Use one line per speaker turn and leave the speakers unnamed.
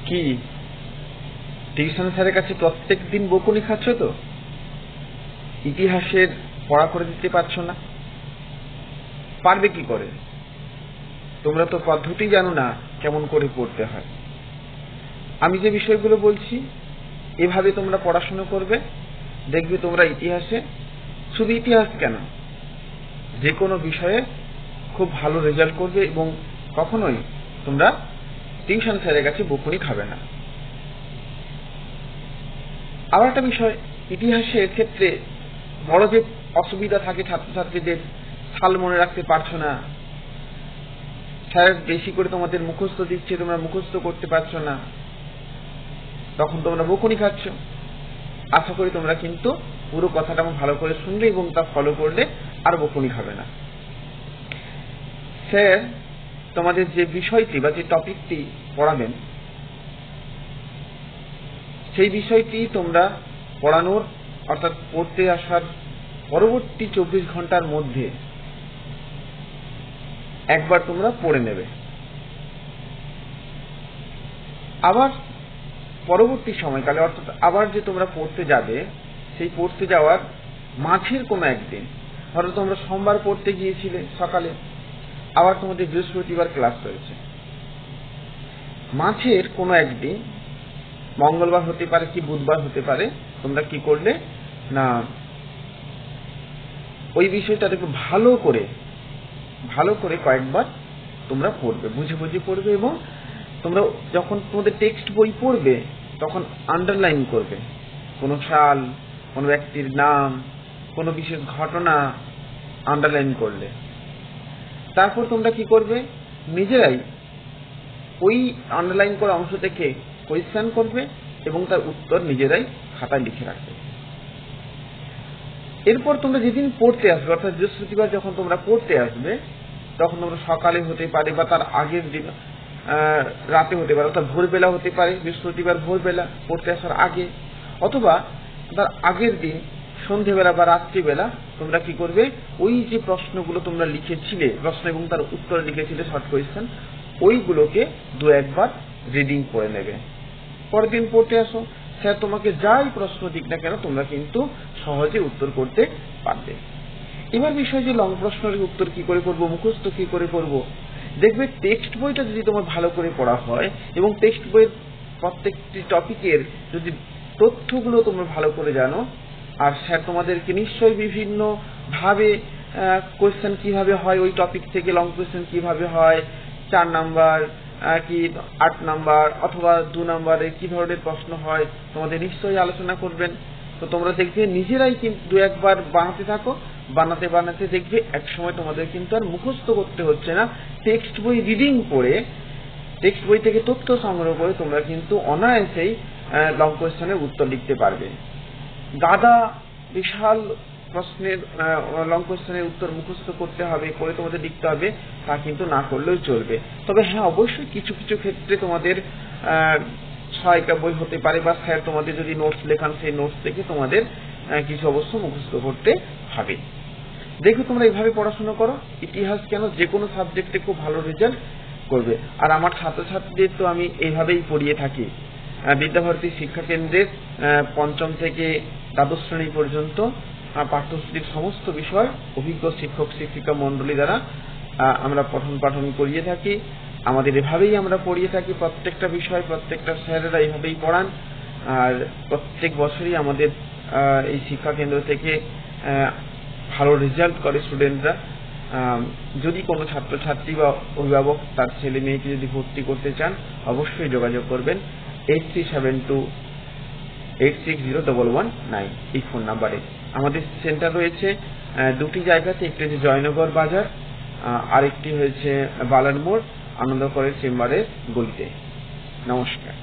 কি টিউশন স্যারের কাছে প্রত্যেক দিন বকুনি খাচ্ছ? তো ইতিহাসের পড়া করে দিতে পারছো না? পারবে কি করে? তোমরা তো পদ্ধতি জানো না কেমন করে পড়তে হয়। আমি যে বিষয়গুলো বলছি এভাবে তোমরা পড়াশোনা করবে, দেখবে তোমরা ইতিহাসে, শুধু ইতিহাস কেন, যে কোনো বিষয়ে খুব ভালো রেজাল্ট করবে এবং কখনোই তোমরা টিউশন স্যারের কাছে বকুনি খাবে না। আবার একটা বিষয়, ইতিহাসের ক্ষেত্রে বড় যে অসুবিধা থাকে ছাত্রছাত্রীদের, সাল মনে রাখতে পারছো না, স্যার বেশি করে তোমাদের মুখস্থ দিচ্ছে, তোমরা মুখস্থ করতে পারছো না, তখন তোমরা বকুনি খাচ্ছ। আশা করি তোমরা কিন্তু পুরো কথাটা ভালো করে শুনলে এবং তা ফলো করলে আর বকুনি খাবে না। স্যার তোমাদের যে বিষয়টি বা যে টপিকটি পড়াবেন সেই বিষয়টি তোমরা পড়ানোর অর্থাৎ পড়তে আসার পরবর্তী 24 ঘন্টার মধ্যে একবার তোমরা পড়ে নেবে। আবার পরবর্তী সময়কালে অর্থাৎ আবার যে তোমরা পড়তে যাবে, সেই পড়তে যাওয়ার মাঝের কোনো একদিন, ধরো তোমরা সোমবার পড়তে গিয়েছিলে সকালে, আবার তোমাদের বৃহস্পতিবার ক্লাস রয়েছে, মাঝের কোনো একদিন মঙ্গলবার হতে পারে কি বুধবার হতে পারে, তোমরা কি করলে না ওই বিষয়টা একটু ভালো করে কয়েকবার তোমরা পড়বে, বুঝে বুঝে পড়বে এবং তোমরা যখন তোমাদের টেক্সট বই পড়বে তখন আন্ডারলাইন করবে, কোনো সাল, কোনো ব্যক্তির নাম, কোনো বিশেষ ঘটনা আন্ডারলাইন করলে। তারপর তোমরা কি করবে, নিজেরাই ওই আন্ডারলাইন করা অংশ থেকে কোয়েশ্চেন করবে এবং তার উত্তর নিজেরাই খাতায় লিখে রাখবে। এরপর তোমরা যেদিন পড়তে আসবে, অর্থাৎ বৃহস্পতিবার যখন তোমরা পড়তে আসবে, তখন তোমরা সকালে হতে পারে বা তার আগের দিন রাতে হতে পারে, অর্থাৎ ভোরবেলা হতে পারে, বৃহস্পতিবার ভোরবেলা পড়তে আসার আগে, অথবা তার আগের দিন সন্ধেবেলা বা রাত্রিবেলা তোমরা কি করবে, ওই যে প্রশ্নগুলো তোমরা লিখেছিলে, প্রশ্ন এবং তার উত্তর লিখেছিলে শর্ট কোয়েশ্চেন, ওইগুলোকে দু একবার রিডিং করে নেবে। পরের দিন পড়তে আসো, স্যার তোমাকে যাই প্রশ্ন দিক না কেন তোমরা কিন্তু সহজে উত্তর করতে পারবে। এবার বিষয় যে লং প্রশ্নের উত্তর কি করে করবো, মুখস্থ কি করে করবো, দেখবে টেক্সট বইটা যদি তোমার ভালো করে পড়া হয় এবং টেক্সট বইয়ের প্রত্যেকটি টপিকের যদি তথ্যগুলো তোমরা ভালো করে জানো, আর স্যার তোমাদেরকে নিশ্চয়ই বিভিন্ন ভাবে কোয়েশ্চেন কিভাবে হয় ওই টপিক থেকে, লং কোয়েশ্চেন কিভাবে হয়, 4 নাম্বার কি 8 নাম্বার অথবা 2 নাম্বারে কি ধরনের প্রশ্ন হয় তোমাদের নিশ্চয়ই আলোচনা করবেন। তো তোমরা দেখবে নিজেরাই কিন্তু দু একবার বানাতে থাকো, বানাতে বানাতে দেখবে একসময় তোমাদের কিন্তু আর মুখস্থ করতে হচ্ছে না, টেক্সট বই রিডিং করে, টেক্সট বই থেকে তথ্য সংগ্রহ করে তোমরা কিন্তু অনায়াসেই লং কোয়েশ্চেনের উত্তর লিখতে পারবে। গাদা বিশাল প্রশ্নের লং কোয়েশ্চেনের উত্তর মুখস্থ করতে হবে, করে তোমাদের লিখতে হবে, তা কিন্তু না করলেও চলবে। তবে হ্যাঁ, অবশ্যই কিছু কিছু ক্ষেত্রে তোমাদের সহায়িকা বই হতে পারে বা স্যার তোমাদের যদি নোটস লেখান সেই নোটস থেকে তোমাদের কিছু অবশ্য মুখস্থ করতে হবে। দেখো তোমরা এইভাবে পড়াশোনা করো, ইতিহাস কেন যে কোনো সাবজেক্টে খুব ভালো রেজাল্ট করবে। আর আমার ছাত্রছাত্রীদের তো আমি এইভাবেই পড়িয়ে থাকি। বিদ্যাভারতী শিক্ষা কেন্দ্রের 5ম থেকে দ্বাদশ শ্রেণী পর্যন্ত পাঠ্যসূচির সমস্ত বিষয় অভিজ্ঞ শিক্ষক শিক্ষিকা মন্ডলী দ্বারা আমরা পঠন পাঠন করিয়ে থাকি। আমাদের এভাবেই আমরা পড়িয়ে থাকি, প্রত্যেকটা বিষয় প্রত্যেকটা স্যারেরা এইভাবেই পড়ান। আর প্রত্যেক বছরই আমাদের এই শিক্ষা কেন্দ্র থেকে ভালো রেজাল্ট করে স্টুডেন্টরা। যদি কোনো ছাত্রছাত্রী বা অভিভাবক তার ছেলে মেয়েকে যদি ভর্তি করতে চান অবশ্যই যোগাযোগ করবেন 8372860119 এই ফোন নাম্বারে। আমাদের সেন্টার রয়েছে দুটি জায়গাতে, একটি হচ্ছে জয়নগর বাজার, আরেকটি হয়েছে বালার মোড় আনন্দকরের চেম্বারের গলিতে। নমস্কার।